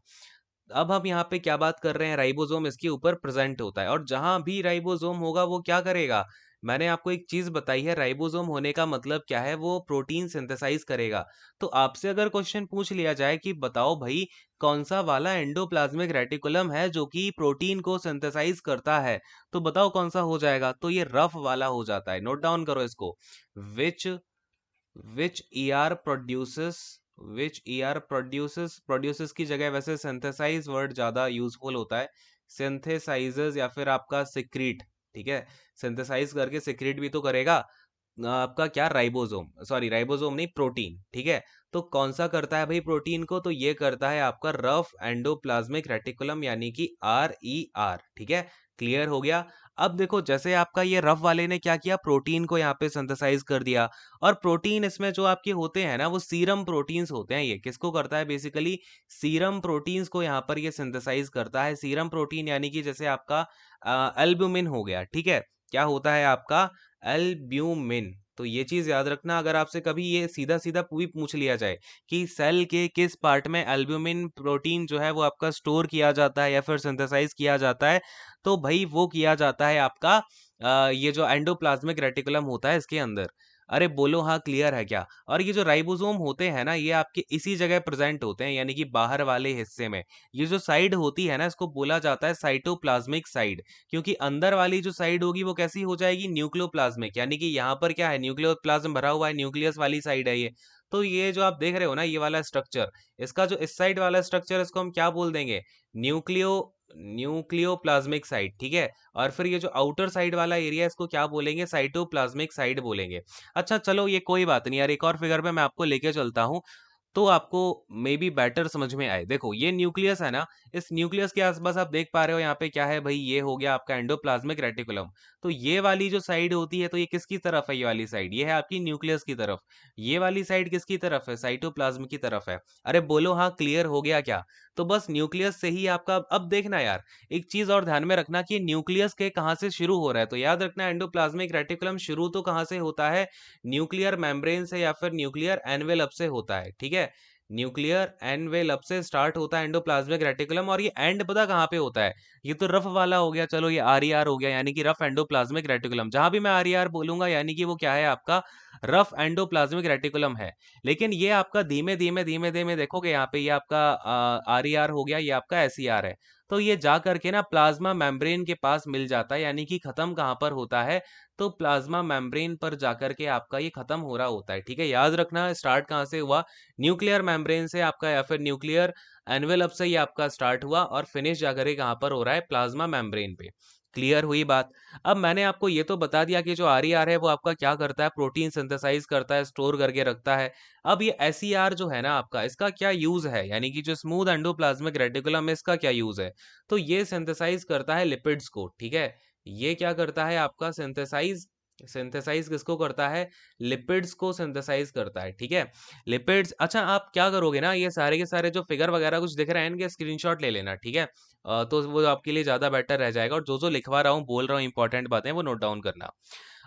अब हम यहाँ पे क्या बात कर रहे हैं, राइबोसोम इसके ऊपर प्रेजेंट होता है, और जहां भी राइबोसोम होगा वो क्या करेगा, मैंने आपको एक चीज बताई है, राइबोसोम होने का मतलब क्या है, वो प्रोटीन सिंथेसाइज करेगा। तो आपसे अगर क्वेश्चन पूछ लिया जाए कि बताओ भाई कौन सा वाला एंडोप्लाज्मिक रेटिकुलम है जो कि प्रोटीन को सिंथेसाइज करता है, तो बताओ कौन सा हो जाएगा, तो ये रफ वाला हो जाता है। नोट डाउन करो इसको। विच विच ईआर प्रोड्यूसेस विच ईआर प्रोड्यूसेस, प्रोड्यूसेस की जगह वैसे सिंथेसाइज वर्ड ज्यादा यूजफुल होता है। सिंथेसाइजेस या फिर आपका सिक्रीट, ठीक है। सिंथेसाइज करके सिक्रीट भी तो करेगा आपका क्या, राइबोसोम, सॉरी राइबोसोम नहीं, प्रोटीन, ठीक है। तो कौन सा करता है भाई प्रोटीन को, तो ये करता है आपका रफ एंडोप्लाज्मिक रेटिकुलम, यानी कि RER, ठीक है। क्लियर हो गया। अब देखो जैसे आपका ये रफ वाले ने क्या किया, प्रोटीन को यहाँ पे सिंथेसाइज कर दिया। और प्रोटीन इसमें जो आपके होते हैं ना वो सीरम प्रोटीन्स होते हैं। ये किसको करता है, बेसिकली सीरम प्रोटीन्स को यहाँ पर ये सिंथेसाइज करता है। सीरम प्रोटीन यानी कि जैसे आपका एल्ब्यूमिन हो गया, ठीक है। क्या होता है आपका, एल्ब्यूमिन। तो ये चीज याद रखना, अगर आपसे कभी ये सीधा सीधा भी पूछ लिया जाए कि सेल के किस पार्ट में एल्ब्यूमिन प्रोटीन जो है वो आपका स्टोर किया जाता है या फिर सिंथेसाइज किया जाता है, तो भाई वो किया जाता है आपका ये जो एंडोप्लाज्मिक रेटिकुलम होता है इसके अंदर। अरे बोलो हाँ, क्लियर है क्या। और ये जो राइबोसोम होते हैं ना ये आपके इसी जगह प्रेजेंट होते हैं, यानी कि बाहर वाले हिस्से में। ये जो साइड होती है ना इसको बोला जाता है साइटोप्लाज्मिक साइड, क्योंकि अंदर वाली जो साइड होगी वो कैसी हो जाएगी, न्यूक्लियोप्लाज्मिक, यानी कि यहाँ पर क्या है, न्यूक्लियोप्लाज्म भरा हुआ है, न्यूक्लियस वाली साइड है ये। तो ये जो आप देख रहे हो ना ये वाला स्ट्रक्चर, इसका जो इस साइड वाला स्ट्रक्चर इसको हम क्या बोल देंगे, न्यूक्लियो न्यूक्लियोप्लाज्मिक साइड, ठीक है। और फिर ये जो आउटर साइड वाला एरिया इसको क्या बोलेंगे, साइटोप्लाज्मिक साइड बोलेंगे। अच्छा चलो ये कोई बात नहीं यार, एक और फिगर पे मैं आपको लेके चलता हूँ, तो आपको मे बी बेटर समझ में आए। देखो ये न्यूक्लियस है ना, इस न्यूक्लियस के आसपास आप देख पा रहे हो यहाँ पे क्या है भाई, ये हो गया आपका एंडोप्लाज्मिक रेटिकुलम। तो ये वाली जो साइड होती है, तो ये किसकी तरफ है, ये वाली साइड ये है आपकी न्यूक्लियस की तरफ। ये वाली साइड किसकी तरफ है, साइटोप्लाज्म की तरफ है। अरे बोलो हाँ, क्लियर हो गया क्या। तो बस न्यूक्लियस से ही आपका, अब देखना यार एक चीज और ध्यान में रखना कि न्यूक्लियस के कहाँ से शुरू हो रहा है, तो याद रखना एंडोप्लाज्मिक रेटिकुलम शुरू तो कहाँ से होता है, न्यूक्लियर मेम्ब्रेन से या फिर न्यूक्लियर एनवेलप से होता है, ठीक है। न्यूक्लियर एनवेलप से स्टार्ट होता है एंडोप्लाज्मिक रेटिकुलम, और ये एंड पता कहाँ पे होता है, ये तो रफ वाला हो गया, चलो ये RER हो गया, यानी कि रफ एंडोप्लाज्मिक रेटिकुलम। जहां भी मैं RER बोलूंगा यानी कि वो क्या है आपका, रफ एंडोप्लाज्मिक रेटिकुलम है। लेकिन ये आपका धीमे धीमे धीमे धीमे देखोगे यहाँ पे, ये आपका RER हो गया, ये आपका SER है। तो ये जा करके ना प्लाज्मा मेम्ब्रेन के पास मिल जाता है, यानी कि खत्म कहाँ पर होता है, तो प्लाज्मा मेम्ब्रेन पर जाकर के आपका ये खत्म हो रहा होता है, ठीक है। याद रखना स्टार्ट कहाँ से हुआ, न्यूक्लियर मेम्ब्रेन से आपका, या फिर न्यूक्लियर एनवेलप से ये आपका स्टार्ट हुआ, और फिनिश जाकर के कहाँ पर हो रहा है, प्लाज्मा मेम्ब्रेन पे। क्लियर हुई बात। अब मैंने आपको ये तो बता दिया कि जो RER है वो आपका क्या करता है, प्रोटीन सिंथेसाइज करता है, स्टोर करके रखता है। अब ये SER जो है ना आपका, इसका क्या यूज है, यानी कि जो स्मूथ एंडोप्लाज्मिक रेटिकुलम है इसका क्या यूज है, तो ये सिंथेसाइज करता है लिपिड्स को, ठीक है। ये क्या करता है आपका, सिंथेसाइज, सिंथेसाइज किसको करता है, लिपिड्स को सिंथेसाइज करता है, ठीक है। लिपिड्स, अच्छा आप क्या करोगे ना, ये सारे के सारे जो फिगर वगैरह कुछ दिख रहे हैं इनके स्क्रीनशॉट ले लेना, ठीक है। तो वो आपके लिए ज्यादा बेटर रह जाएगा, और जो जो लिखवा रहा हूँ बोल रहा हूँ इंपॉर्टेंट बातें वो नोट डाउन करना।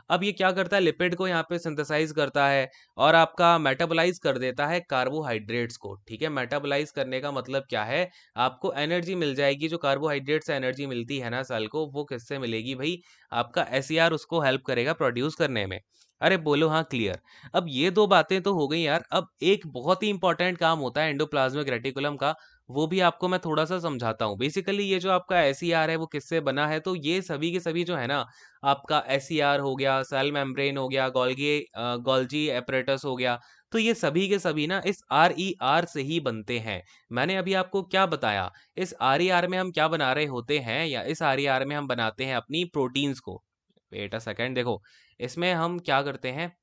अब ये क्या करता है, लिपिड को यहाँ पे सिंथेसाइज करता है, और आपका मेटाबोलाइज कर देता है कार्बोहाइड्रेट्स को, ठीक है। मेटाबोलाइज करने का मतलब क्या है, आपको एनर्जी मिल जाएगी, जो कार्बोहाइड्रेट से एनर्जी मिलती है ना सेल को, वो किससे मिलेगी भाई, आपका SER उसको हेल्प करेगा प्रोड्यूस करने में। अरे बोलो हाँ, क्लियर। अब ये दो बातें तो हो गई यार, अब एक बहुत ही इंपॉर्टेंट काम होता है एंडोप्लाज्मिक रेटिकुलम का, वो भी आपको मैं थोड़ा सा समझाता हूँ। बेसिकली ये जो आपका SER है वो किससे बना है, तो ये सभी के सभी जो है ना, आपका SER हो गया, सेल मेम्ब्रेन हो गया, गोल्गी एपरेटस हो गया, तो ये सभी के सभी ना इस RER से ही बनते हैं। मैंने अभी आपको क्या बताया, इस RER में हम क्या बना रहे होते हैं, या इस RER में हम बनाते हैं अपनी प्रोटीन्स को। वेट अ सेकेंड, देखो इसमें हम क्या करते हैं।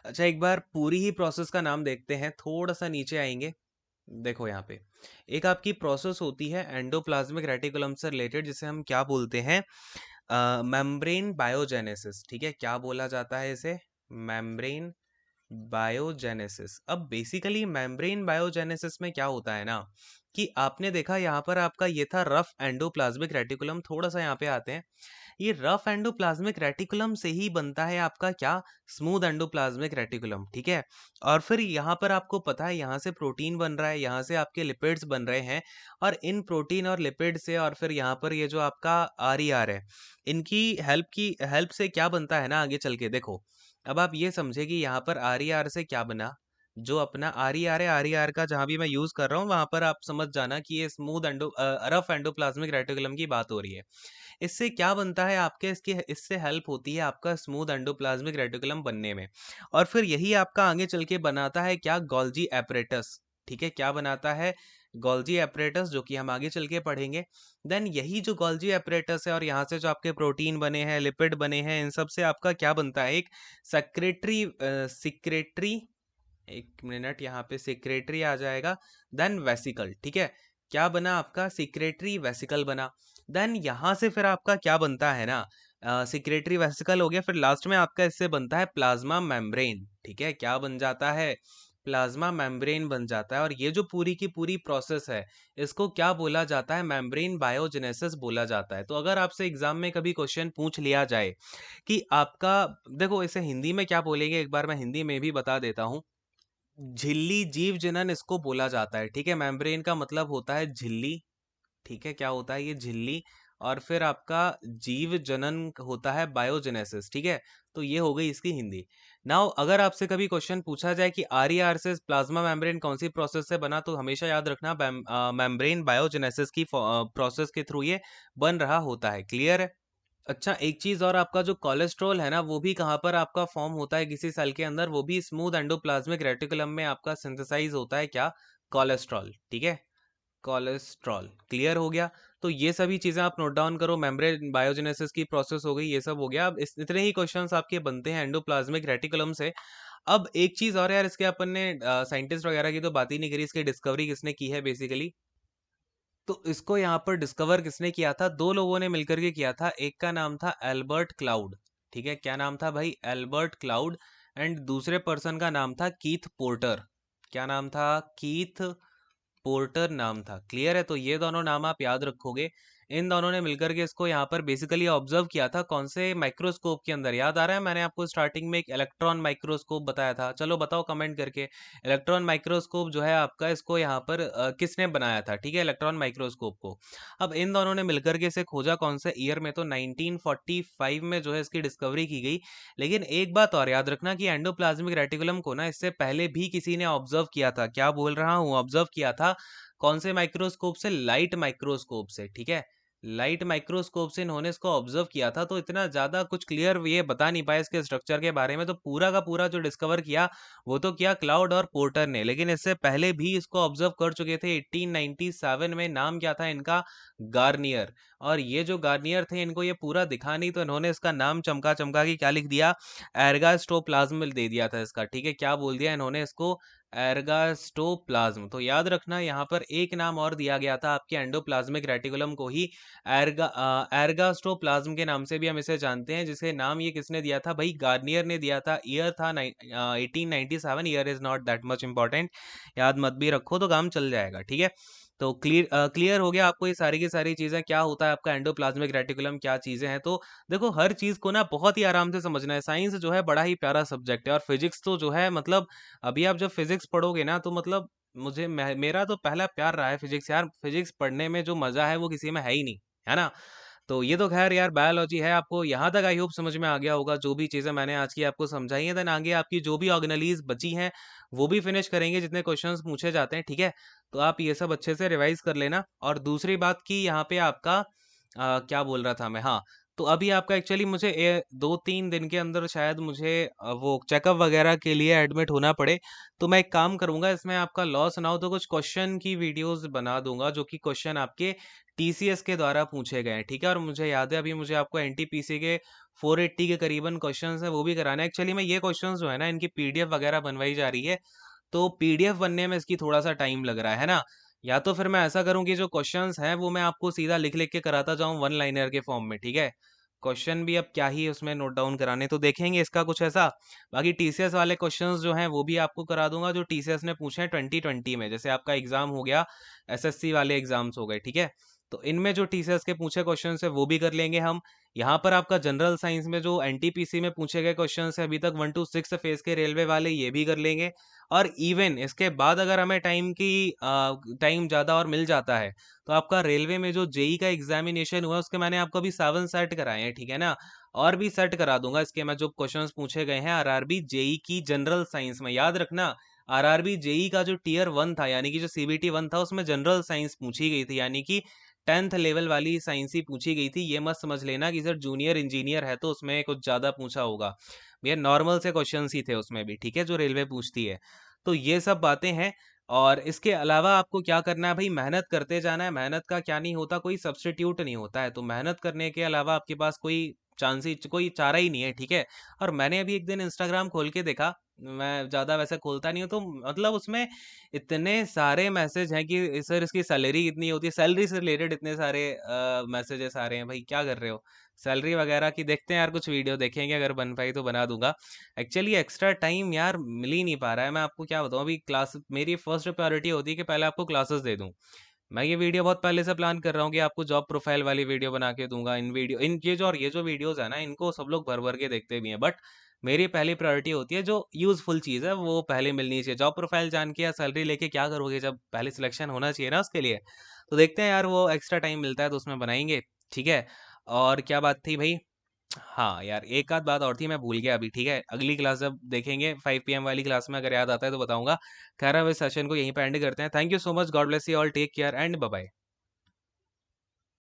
अच्छा एक बार पूरी ही प्रोसेस का नाम देखते हैं, थोड़ा सा नीचे आएंगे। देखो यहाँ पे एक आपकी प्रोसेस होती है एंडोप्लाज्मिक रेटिकुलम से रिलेटेड, जिसे हम क्या बोलते हैं, मेम्ब्रेन बायोजेनेसिस, ठीक है, क्या बोला जाता है इसे? Membrane biogenesis. अब बेसिकली मेम्ब्रेन बायोजेनेसिस में क्या होता है ना, कि आपने देखा यहाँ पर आपका ये था रफ एंडोप्लाज्मिक रेटिकुलम। थोड़ा सा यहाँ पे आते हैं। ये रफ एंडोप्लाज्मिक रेटिकुलम से ही बनता है आपका क्या? स्मूथ एंडोप्लाज्मिक रेटिकुलम, ठीक है। और फिर यहाँ पर आपको पता है यहाँ से प्रोटीन बन रहा है, यहाँ से आपके लिपिड्स बन रहे हैं, और इन प्रोटीन और लिपिड से और फिर यहाँ पर ये जो आपका आर ई आर है, इनकी हेल्प से क्या बनता है ना आगे चल के देखो। अब आप ये समझे कि यहाँ पर आर ई आर से क्या बना। जो अपना आर ई आर है, आर ई आर का जहां भी मैं यूज कर रहा हूँ वहां पर आप समझ जाना कि ये स्मूथ रफ एंडोप्लाज्मिक रेटिकुलम की बात हो रही है। इससे क्या बनता है आपके, इसकी इससे हेल्प होती है आपका स्मूथ एंडोप्लाज्मिक रेटिकुलम बनने में। और फिर यही आपका आगे चल के बनाता है क्या? गोल्जी एपरेटस, ठीक है। क्या बनाता है? गोल्जी एपरेटस, जो कि हम आगे चल के पढ़ेंगे। देन यही जो गोल्जी एपरेटस है और यहाँ से जो आपके प्रोटीन बने हैं, लिपिड बने हैं, इन सब से आपका क्या बनता है? एक सिक्रेटरी, एक मिनट, यहाँ पे सेक्रेटरी आ जाएगा, देन वेसिकल, ठीक है। क्या बना आपका? सेक्रेटरी वेसिकल बना। देन यहाँ से फिर आपका क्या बनता है ना, सेक्रेटरी वेसिकल हो गया, फिर लास्ट में आपका इससे बनता है प्लाज्मा मेम्ब्रेन, ठीक है। क्या बन जाता है? प्लाज्मा मेम्ब्रेन बन जाता है। और ये जो पूरी की पूरी प्रोसेस है, इसको क्या बोला जाता है? मेम्ब्रेन बायोजेनेसिस बोला जाता है। तो अगर आपसे एग्जाम में कभी क्वेश्चन पूछ लिया जाए कि आपका, देखो इसे हिंदी में क्या बोलेंगे, एक बार मैं हिंदी में भी बता देता हूँ। झिल्ली जीव जनन इसको बोला जाता है, ठीक है। मेम्ब्रेन का मतलब होता है झिल्ली, ठीक है। क्या होता है ये? झिल्ली। और फिर आपका जीव जनन होता है बायोजेनेसिस, ठीक है। तो ये हो गई इसकी हिंदी। नाउ अगर आपसे कभी क्वेश्चन पूछा जाए कि आरईआर से प्लाज्मा मेम्ब्रेन कौन सी प्रोसेस से बना, तो हमेशा याद रखना मेम्ब्रेन बायोजेनेसिस की प्रोसेस के थ्रू ये बन रहा होता है। क्लियर है? अच्छा, एक चीज और, आपका जो कोलेस्ट्रॉल है ना, वो भी कहाँ पर आपका फॉर्म होता है किसी सेल के अंदर? वो भी स्मूथ एंडोप्लाज्मिक रेटिकुलम में आपका सिंथेसाइज होता है। क्या? कोलेस्ट्रॉल, ठीक है। कोलेस्ट्रॉल क्लियर हो गया। तो ये सभी चीजें आप नोट डाउन करो। मेम्ब्रेन बायोजेनेसिस की प्रोसेस हो गई, ये सब हो गया। अब इतने ही क्वेश्चंस आपके बनते हैं एंडोप्लाज्मिक रेटिकुलम से। अब एक चीज और यार, इसके अपन ने साइंटिस्ट वगैरह की तो बात ही नहीं करी, इसकी डिस्कवरी किसने की है बेसिकली? तो इसको यहाँ पर डिस्कवर किसने किया था? दो लोगों ने मिलकर के किया था। एक का नाम था एल्बर्ट क्लाउड, ठीक है। क्या नाम था भाई? Albert cloud. एंड दूसरे पर्सन का नाम था कीथ पोर्टर। क्या नाम था? कीथ पोर्टर नाम था। क्लियर है? तो ये दोनों नाम आप याद रखोगे। इन दोनों ने मिलकर के इसको यहाँ पर बेसिकली ऑब्जर्व किया था। कौन से माइक्रोस्कोप के अंदर? याद आ रहा है, मैंने आपको स्टार्टिंग में एक इलेक्ट्रॉन माइक्रोस्कोप बताया था। चलो बताओ कमेंट करके। इलेक्ट्रॉन माइक्रोस्कोप जो है आपका, इसको यहाँ पर किसने बनाया था? ठीक है, इलेक्ट्रॉन माइक्रोस्कोप को। अब इन दोनों ने मिलकर के इसे खोजा कौन से ईयर में? तो 1945 में जो है इसकी डिस्कवरी की गई। लेकिन एक बात और याद रखना कि एंडोप्लाज्मिक रेटिकुलम को ना इससे पहले भी किसी ने ऑब्जर्व किया था। क्या बोल रहा हूँ? ऑब्जर्व किया था। कौन से माइक्रोस्कोप से? लाइट माइक्रोस्कोप से, ठीक है। लाइट माइक्रोस्कोप से इन्होंने इसको ऑब्जर्व किया था। तो इतना ज्यादा कुछ क्लियर ये बता नहीं पाए इसके स्ट्रक्चर के बारे में। तो पूरा का पूरा जो डिस्कवर किया वो तो किया क्लाउड और पोर्टर ने, लेकिन इससे पहले भी इसको ऑब्जर्व कर चुके थे 1897 में। नाम क्या था इनका? गार्नियर। और ये जो गार्नियर थे, इनको ये पूरा दिखा नहीं, तो इन्होंने इसका नाम चमका चमका के क्या लिख दिया? एर्गास्टोप्लाज्म दे दिया था इसका, ठीक है। क्या बोल दिया इन्होंने इसको? एर्गास्टोप्लाज्म। तो याद रखना यहाँ पर एक नाम और दिया गया था आपके एंडोप्लाज्मिक रेटिकुलम को ही, एर्गास्टोप्लाज्म के नाम से भी हम इसे जानते हैं। जिसे नाम ये किसने दिया था भाई? गार्नियर ने दिया था। ईयर था 1897। Year is not that much important, याद मत भी रखो तो काम चल जाएगा, ठीक है। तो क्लियर हो गया आपको ये सारी की सारी चीजें, क्या होता है आपका एंडोप्लाज्मिक रेटिकुलम, क्या चीजें हैं। तो देखो, हर चीज को ना बहुत ही आराम से समझना है। साइंस जो है बड़ा ही प्यारा सब्जेक्ट है, और फिजिक्स तो जो है मतलब, अभी आप जब फिजिक्स पढ़ोगे ना तो मतलब, मेरा तो पहला प्यार रहा है फिजिक्स यार। फिजिक्स पढ़ने में जो मजा है वो किसी में है ही नहीं, है ना। तो ये तो खैर यार बायोलॉजी है। आपको यहाँ तक आई होप समझ में आ गया होगा जो भी चीज़ें मैंने आज की आपको समझाई हैं। देन आगे आपकी जो भी ऑर्गेनलीज बची हैं वो भी फिनिश करेंगे, जितने क्वेश्चंस पूछे जाते हैं, ठीक है। तो आप ये सब अच्छे से रिवाइज कर लेना। और दूसरी बात की यहाँ पे आपका क्या बोल रहा था मैं, हाँ। तो अभी आपका एक्चुअली मुझे 2-3 दिन के अंदर शायद मुझे वो चेकअप वगैरह के लिए एडमिट होना पड़े। तो मैं एक काम करूंगा, इसमें आपका लॉस ना हो तो कुछ क्वेश्चन की वीडियोस बना दूंगा, जो कि क्वेश्चन आपके टीसीएस के द्वारा पूछे गए हैं, ठीक है। और मुझे याद है अभी मुझे आपको एनटीपीसी के 480 के करीबन क्वेश्चंस हैं, वो भी कराने हैं। एक्चुअली में ये क्वेश्चंस जो है ना, इनकी पीडीएफ वगैरह बनवाई जा रही है। तो पीडीएफ बनने में इसकी थोड़ा सा टाइम लग रहा है ना। या तो फिर मैं ऐसा करूं कि जो क्वेश्चंस हैं वो मैं आपको सीधा लिख लिख के कराता जाऊं वन लाइनर के फॉर्म में, ठीक है। क्वेश्चन भी अब क्या ही उसमें नोट डाउन कराने, तो देखेंगे इसका कुछ ऐसा। बाकी टीसीएस वाले क्वेश्चंस जो हैं वो भी आपको करा दूंगा, जो टीसीएस ने पूछे हैं 2020 में। जैसे आपका एग्जाम हो गया, एसएससी वाले एग्जाम्स हो गए, ठीक है, तो इनमें जो टीसीएस के पूछे क्वेश्चन है वो भी कर लेंगे हम। यहाँ पर आपका जनरल साइंस में जो एनटीपीसी में पूछे गए क्वेश्चन है अभी तक 1 to 6 फेज के रेलवे वाले, ये भी कर लेंगे। और इवन इसके बाद अगर हमें टाइम ज़्यादा और मिल जाता है, तो आपका रेलवे में जो जेई का एग्जामिनेशन हुआ उसके मैंने आपको अभी 7 सेट कराए हैं, ठीक है ना, और भी सेट करा दूंगा इसके मैं। जो क्वेश्चंस पूछे गए हैं आरआरबी जेई की जनरल साइंस में, याद रखना आरआरबी जेई का जो टियर 1 था, यानी कि जो सीबीटी 1 था, उसमें जनरल साइंस पूछी गई थी, यानी कि 10th लेवल वाली साइंस ही पूछी गई थी। ये मत समझ लेना कि सर जूनियर इंजीनियर है तो उसमें कुछ ज़्यादा पूछा होगा, भैया नॉर्मल से क्वेश्चंस ही थे उसमें भी, ठीक है, जो रेलवे पूछती है। तो ये सब बातें हैं। और इसके अलावा आपको क्या करना है भाई, मेहनत करते जाना है। मेहनत का क्या नहीं होता, कोई सब्स्टिट्यूट नहीं होता है, तो मेहनत करने के अलावा आपके पास कोई चांस ही, कोई चारा ही नहीं है, ठीक है। और मैंने अभी एक दिन इंस्टाग्राम खोल के देखा, मैं ज़्यादा वैसे खोलता नहीं हूँ, तो मतलब उसमें इतने सारे मैसेज हैं कि सर इसकी सैलरी कितनी होती है, सैलरी से रिलेटेड इतने सारे मैसेजेस आ रहे हैं। भाई क्या कर रहे हो, सैलरी वगैरह की देखते हैं यार, कुछ वीडियो देखेंगे, अगर बन पाई तो बना दूंगा। एक्चुअली एक्स्ट्रा टाइम यार मिल ही नहीं पा रहा है। मैं आपको क्या बताऊँ, अभी क्लास मेरी फर्स्ट प्रायोरिटी होती है कि पहले आपको क्लासेस दे दूँ। मैं ये वीडियो बहुत पहले से प्लान कर रहा हूँ कि आपको जॉब प्रोफाइल वाली वीडियो बना के दूंगा। इन ये जो वीडियोस है ना, इनको सब लोग भर भर के देखते भी हैं, बट मेरी पहली प्रायोरिटी होती है जो यूजफुल चीज़ है वो पहले मिलनी चाहिए। जॉब प्रोफाइल जान के या सैलरी लेके क्या करोगे, जब पहले सिलेक्शन होना चाहिए ना उसके लिए। तो देखते हैं यार, वो एक्स्ट्रा टाइम मिलता है तो उसमें बनाएंगे, ठीक है। और क्या बात थी भाई, हाँ यार एक आध बात और थी, मैं भूल गया अभी, ठीक है, अगली क्लास जब देखेंगे 5 PM वाली क्लास में, अगर याद आता है तो बताऊंगा। खैर अब इस सेशन को यहीं पे एंड करते हैं। Thank you so much, God bless you all, take care and bye bye.